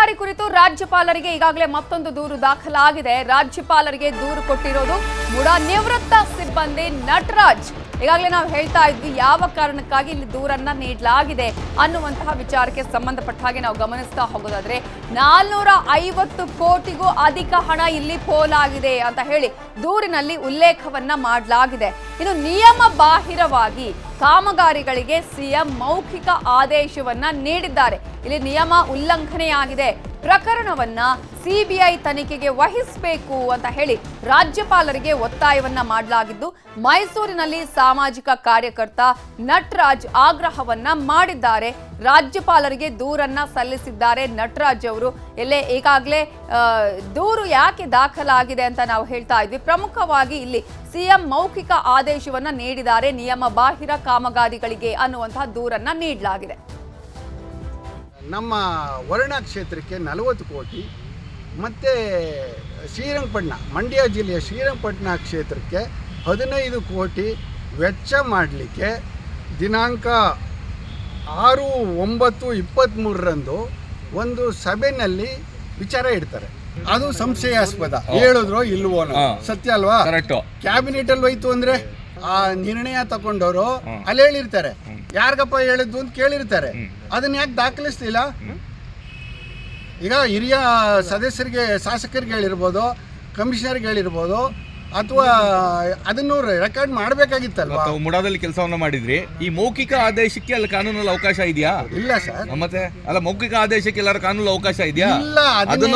ಕಾಮಗಾರಿ ಕುರಿತು ರಾಜ್ಯಪಾಲರಿಗೆ ಈಗಾಗಲೇ ಮತ್ತೊಂದು ದೂರು ದಾಖಲಾಗಿದೆ. ರಾಜ್ಯಪಾಲರಿಗೆ ದೂರು ಕೊಟ್ಟಿರೋದು ಮುಡಾ ನಿವೃತ್ತ ಸಿಬ್ಬಂದಿ ನಟರಾಜ್. ಈಗಾಗಲೇ ನಾವು ಹೇಳ್ತಾ ಇದ್ವಿ ಯಾವ ಕಾರಣಕ್ಕಾಗಿ ಇಲ್ಲಿ ದೂರನ್ನ ನೀಡಲಾಗಿದೆ ಅನ್ನುವಂತಹ ವಿಚಾರಕ್ಕೆ ಸಂಬಂಧಪಟ್ಟ ಹಾಗೆ ನಾವು ಗಮನಿಸ್ತಾ ಹೋಗೋದಾದ್ರೆ 450 ಕೋಟಿಗೂ ಅಧಿಕ ಹಣ ಇಲ್ಲಿ ಪೋಲಾಗಿದೆ ಅಂತ ಹೇಳಿ ದೂರಿನಲ್ಲಿ ಉಲ್ಲೇಖವನ್ನ ಮಾಡಲಾಗಿದೆ. ಇನ್ನು ನಿಯಮ ಬಾಹಿರವಾಗಿ ಕಾಮಗಾರಿಗಳಿಗೆ ಸಿಎಂ ಮೌಖಿಕ ಆದೇಶವನ್ನ ನೀಡಿದ್ದಾರೆ. ಇಲ್ಲಿ ನಿಯಮ ಉಲ್ಲಂಘನೆಯಾಗಿದೆ, ಪ್ರಕರಣವನ್ನ ಸಿಬಿಐ ತನಿಖೆಗೆ ವಹಿಸಬೇಕು ಅಂತ ಹೇಳಿ ರಾಜ್ಯಪಾಲರಿಗೆ ಒತ್ತಾಯವನ್ನ ಮಾಡಲಾಗಿದ್ದು, ಮೈಸೂರಿನಲ್ಲಿ ಸಾಮಾಜಿಕ ಕಾರ್ಯಕರ್ತ ನಟರಾಜ್ ಆಗ್ರಹವನ್ನ ಮಾಡಿದ್ದಾರೆ. ರಾಜ್ಯಪಾಲರಿಗೆ ದೂರನ್ನ ಸಲ್ಲಿಸಿದ್ದಾರೆ ನಟರಾಜ್ ಅವರು. ಎಲ್ಲೇ ಈಗಾಗಲೇ ದೂರು ಯಾಕೆ ದಾಖಲಾಗಿದೆ ಅಂತ ನಾವು ಹೇಳ್ತಾ ಇದ್ವಿ. ಪ್ರಮುಖವಾಗಿ ಇಲ್ಲಿ ಸಿಎಂ ಮೌಖಿಕ ಆದೇಶವನ್ನ ನೀಡಿದ್ದಾರೆ, ನಿಯಮ ಬಾಹಿರ ಕಾಮಗಾರಿಗಳಿಗೆ ಅನ್ನುವಂತಹ ದೂರನ್ನ ನೀಡಲಾಗಿದೆ. ನಮ್ಮ ವರ್ಣ ಕ್ಷೇತ್ರಕ್ಕೆ 40 ಕೋಟಿ ಮತ್ತು ಶ್ರೀರಂಗಪಟ್ಟಣ, ಮಂಡ್ಯ ಜಿಲ್ಲೆಯ ಶ್ರೀರಂಗಪಟ್ಟಣ ಕ್ಷೇತ್ರಕ್ಕೆ 15 ಕೋಟಿ ವೆಚ್ಚ ಮಾಡಲಿಕ್ಕೆ ದಿನಾಂಕ 6/9/23ರಂದು ಒಂದು ಸಭೆಯಲ್ಲಿ ವಿಚಾರ ಇಡ್ತಾರೆ. ಅದು ಸಂಶಯಾಸ್ಪದ, ಹೇಳಿದ್ರೋ ಇಲ್ವೋ ಸತ್ಯ ಅಲ್ವಾ? ಕ್ಯಾಬಿನೆಟ್ ಅಲ್ಲಿ ಹೋಯ್ತು ಅಂದ್ರೆ ಆ ನಿರ್ಣಯ ತಗೊಂಡವರು ಅಲ್ಲಿ ಹೇಳಿರ್ತಾರೆ, ಯಾರಿಗಪ್ಪ ಹೇಳಿದ್ದು ಅಂತ ಕೇಳಿರ್ತಾರೆ. ಅದನ್ನ ಯಾಕೆ ದಾಖಲಿಸ್ತಿಲ್ಲ? ಈಗ ಹಿರಿಯ ಸದಸ್ಯರಿಗೆ, ಶಾಸಕರಿಗೆ ಹೇಳಿರ್ಬೋದು, ಕಮಿಷನರ್ಗೆ ಹೇಳಿರ್ಬೋದು, ಅಥವಾ ಅದನ್ನು ರೆಕಾರ್ಡ್ ಮಾಡಬೇಕಾಗಿತ್ತಲ್ವಾ? ಮುಡಾದಲ್ಲಿ ಕೆಲಸವನ್ನ ಮಾಡಿದ್ರಿ, ಈ ಮೌಖಿಕ ಆದೇಶಕ್ಕೆ ಅಲ್ಲಿ ಕಾನೂನಲ್ಲಿ ಅವಕಾಶ ಇದೆಯಾ? ಇಲ್ಲ ಸರ್. ಮತ್ತೆ ಅಲ್ಲ, ಮೌಖಿಕ ಆದೇಶಕ್ಕೆ ಎಲ್ಲರ ಕಾನೂನು ಅವಕಾಶ ಇದೆಯಾ? ಇಲ್ಲ, ಅದನ್ನೇ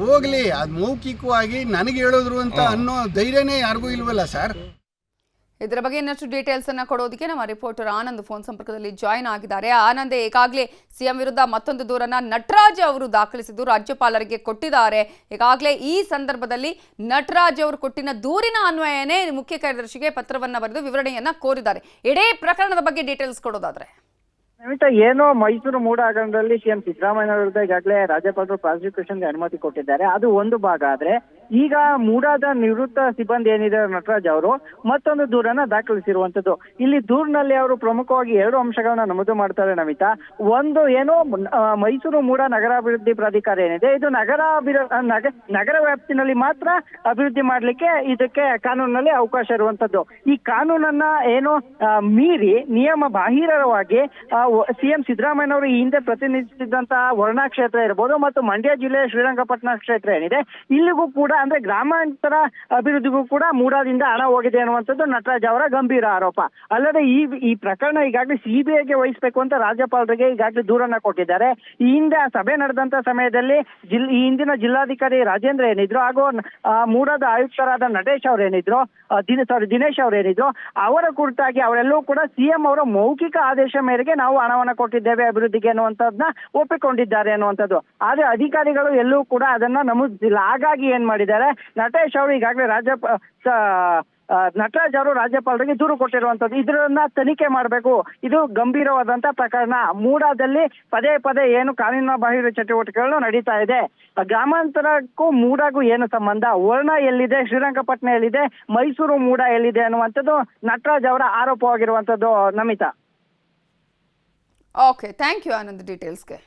ಹೋಗ್ಲಿ, ಅದು ಮೌಖಿಕವಾಗಿ ನನಗೆ ಹೇಳಿದ್ರು ಅಂತ ಅನ್ನೋ ಧೈರ್ಯನೇ ಯಾರಿಗೂ ಇಲ್ವಲ್ಲ ಸರ್. ಇದರ ಬಗ್ಗೆ ಇನ್ನಷ್ಟು ಡೀಟೇಲ್ಸ್ ಅನ್ನ ಕೊಡೋದಕ್ಕೆ ನಮ್ಮ ರಿಪೋರ್ಟರ್ ಆನಂದ್ ಫೋನ್ ಸಂಪರ್ಕದಲ್ಲಿ ಜಾಯಿನ್ ಆಗಿದ್ದಾರೆ. ಆನಂದ್, ಈಗಾಗಲೇ ಸಿಎಂ ವಿರುದ್ಧ ಮತ್ತೊಂದು ದೂರನ್ನ ನಟರಾಜ್ ಅವರು ದಾಖಲಿಸಿದ್ದು ರಾಜ್ಯಪಾಲರಿಗೆ ಕೊಟ್ಟಿದ್ದಾರೆ. ಈಗಾಗಲೇ ಈ ಸಂದರ್ಭದಲ್ಲಿ ನಟರಾಜ್ ಅವರು ಕೊಟ್ಟಿನ ದೂರಿನ ಅನ್ವಯನೇ ಮುಖ್ಯ ಕಾರ್ಯದರ್ಶಿಗೆ ಪತ್ರವನ್ನ ಬರೆದು ವಿವರಣೆಯನ್ನ ಕೋರಿದ್ದಾರೆ. ಇಡೀ ಪ್ರಕರಣದ ಬಗ್ಗೆ ಡೀಟೇಲ್ಸ್ ಕೊಡೋದಾದ್ರೆ ಏನೋ ಮೈಸೂರು ಮೂಡ ಹಗರಣದಲ್ಲಿ ಸಿಎಂ ಸಿದ್ದರಾಮಯ್ಯ ವಿರುದ್ಧ ಈಗಾಗಲೇ ರಾಜ್ಯಪಾಲರು ಪ್ರಾಸಿಕ್ಯೂಷನ್ಗೆ ಅನುಮತಿ ಕೊಟ್ಟಿದ್ದಾರೆ. ಅದು ಒಂದು ಭಾಗ ಆದ್ರೆ, ಈಗ ಮೂಡಾದ ನಿವೃತ್ತ ಸಿಬ್ಬಂದಿ ಏನಿದೆ ನಟರಾಜ್ ಅವರು ಮತ್ತೊಂದು ದೂರನ್ನ ದಾಖಲಿಸಿರುವಂತದ್ದು. ಇಲ್ಲಿ ದೂರಿನಲ್ಲಿ ಅವರು ಪ್ರಮುಖವಾಗಿ 2 ಅಂಶಗಳನ್ನ ನಮೂದು ಮಾಡ್ತಾರೆ ನಮಿತಾ. ಒಂದು ಏನೋ ಮೈಸೂರು ಮೂಡ ನಗರಾಭಿವೃದ್ಧಿ ಪ್ರಾಧಿಕಾರ ಏನಿದೆ, ಇದು ನಗರ ವ್ಯಾಪ್ತಿನಲ್ಲಿ ಮಾತ್ರ ಅಭಿವೃದ್ಧಿ ಮಾಡ್ಲಿಕ್ಕೆ ಇದಕ್ಕೆ ಕಾನೂನಿನಲ್ಲಿ ಅವಕಾಶ ಇರುವಂತದ್ದು. ಈ ಕಾನೂನನ್ನ ಏನೋ ಮೀರಿ ನಿಯಮ ಬಾಹಿರವಾಗಿ ಸಿಎಂ ಸಿದ್ದರಾಮಯ್ಯ ಅವರು ಈ ಹಿಂದೆ ಪ್ರತಿನಿಧಿಸಿದಂತಹ ವರ್ಣ ಕ್ಷೇತ್ರ ಇರಬಹುದು ಮತ್ತು ಮಂಡ್ಯ ಜಿಲ್ಲೆಯ ಶ್ರೀರಂಗಪಟ್ಟಣ ಕ್ಷೇತ್ರ ಏನಿದೆ, ಇಲ್ಲಿಗೂ ಕೂಡ ಅಂದ್ರೆ ಗ್ರಾಮಾಂತರ ಅಭಿವೃದ್ಧಿಗೂ ಕೂಡ ಮೂಡಾದಿಂದ ಹಣ ಹೋಗಿದೆ ಅನ್ನುವಂಥದ್ದು ನಟರಾಜ್ ಅವರ ಗಂಭೀರ ಆರೋಪ. ಅಲ್ಲದೆ ಈ ಪ್ರಕರಣ ಈಗಾಗಲೇ ಸಿಬಿಐಗೆ ವಹಿಸಬೇಕು ಅಂತ ರಾಜ್ಯಪಾಲರಿಗೆ ಈಗಾಗಲೇ ದೂರನ್ನ ಕೊಟ್ಟಿದ್ದಾರೆ. ಈ ಹಿಂದೆ ಸಭೆ ನಡೆದಂತ ಸಮಯದಲ್ಲಿ ಈ ಹಿಂದಿನ ಜಿಲ್ಲಾಧಿಕಾರಿ ರಾಜೇಂದ್ರ ಏನಿದ್ರು ಹಾಗೂ ಮೂಡಾದ ಆಯುಕ್ತರಾದ ನಟೇಶ್ ಅವರೇನಿದ್ರು, ದಿನೇಶ್ ಅವರೇನಿದ್ರು, ಅವರ ಕುರಿತಾಗಿ ಅವರೆಲ್ಲರೂ ಕೂಡ ಸಿಎಂ ಅವರ ಮೌಖಿಕ ಆದೇಶ ಮೇರೆಗೆ ನಾವು ಹಣವನ್ನ ಕೊಟ್ಟಿದ್ದೇವೆ ಅಭಿವೃದ್ಧಿಗೆ ಅನ್ನುವಂಥದ್ದನ್ನ ಒಪ್ಪಿಕೊಂಡಿದ್ದಾರೆ ಅನ್ನುವಂಥದ್ದು. ಆದ್ರೆ ಅಧಿಕಾರಿಗಳು ಎಲ್ಲೂ ಕೂಡ ಅದನ್ನ ನಮೂದಿಸಿಲ್ಲ. ಹಾಗಾಗಿ ಏನ್ ಮಾಡಿದ್ದಾರೆ, ನಟೇಶ್ ಅವರು ಈಗಾಗಲೇ ನಟರಾಜ್ ಅವರು ರಾಜ್ಯಪಾಲರಿಗೆ ದೂರು ಕೊಟ್ಟಿರುವಂತದ್ದು. ಇದನ್ನ ತನಿಖೆ ಮಾಡಬೇಕು, ಇದು ಗಂಭೀರವಾದಂತ ಪ್ರಕರಣ. ಮೂಡಾದಲ್ಲಿ ಪದೇ ಪದೇ ಏನು ಕಾನೂನಿನ ಬಾಹಿರ ಚಟುವಟಿಕೆಗಳು ನಡೀತಾ ಇದೆ. ಗ್ರಾಮಾಂತರಕ್ಕೂ ಮೂಡಾಗೂ ಏನು ಸಂಬಂಧ? ವರ್ಣ ಎಲ್ಲಿದೆ, ಶ್ರೀರಂಗಪಟ್ಟಣ ಎಲ್ಲಿದೆ, ಮೈಸೂರು ಮೂಡ ಎಲ್ಲಿದೆ ಅನ್ನುವಂಥದ್ದು ನಟರಾಜ್ ಅವರ ಆರೋಪವಾಗಿರುವಂತದ್ದು Namitha. Okay, thank you Anand ಡೀಟೇಲ್ಸ್ಗೆ.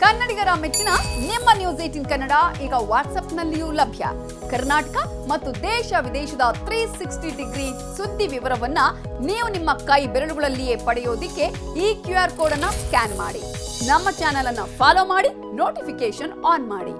ಕನ್ನಡಿಗರ ಮೆಚ್ಚಿನ ನಿಮ್ಮ ನ್ಯೂಸ್ 18 ಕನ್ನಡ ಈಗ ವಾಟ್ಸ್ಆಪ್ನಲ್ಲಿಯೂ ಲಭ್ಯ. ಕರ್ನಾಟಕ ಮತ್ತು ದೇಶ ವಿದೇಶದ 360 ಡಿಗ್ರಿ ಸುದ್ದಿ ವಿವರವನ್ನ ನೀವು ನಿಮ್ಮ ಕೈ ಬೆರಳುಗಳಲ್ಲಿಯೇ ಪಡೆಯೋದಿಕ್ಕೆ ಈ QR ಕೋಡ್ ಅನ್ನ ಸ್ಕ್ಯಾನ್ ಮಾಡಿ. ನಮ್ಮ ಚಾನೆಲ್ ಅನ್ನ ಫಾಲೋ ಮಾಡಿ, ನೋಟಿಫಿಕೇಶನ್ ಆನ್ ಮಾಡಿ.